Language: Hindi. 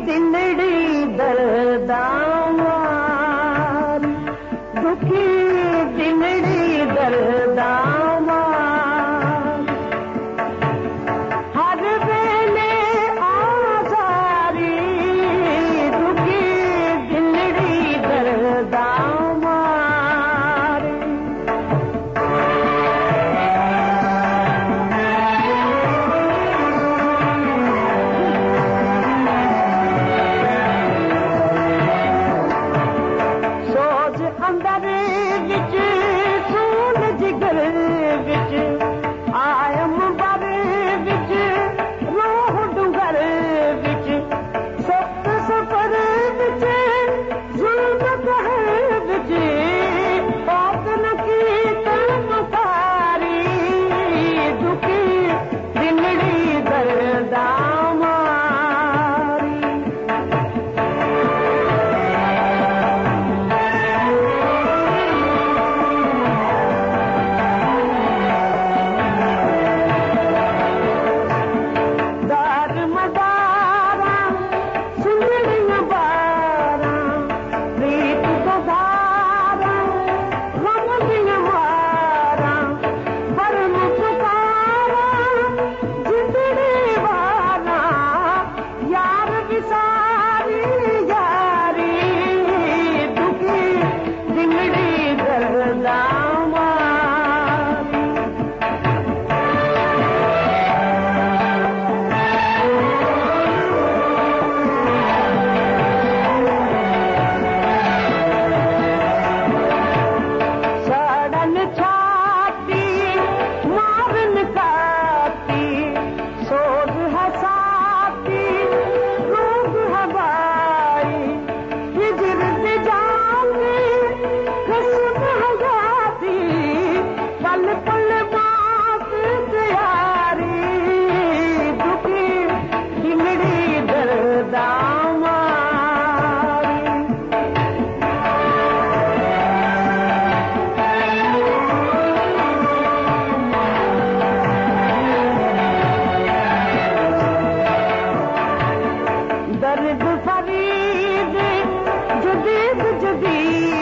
दिलड़ी दरदार दुखी दिलड़ी दरदार हर वेले आजारी दुखी दिलड़ी दरदार अंदर विच सून जिगर विच आयम बर विच रोह डूंगर विच सत सफर विच जुल्म कहर विच बात न की तमकारी दुखी दिलड़ी दरदामारी दर्द फरीद जुदीद जुदीद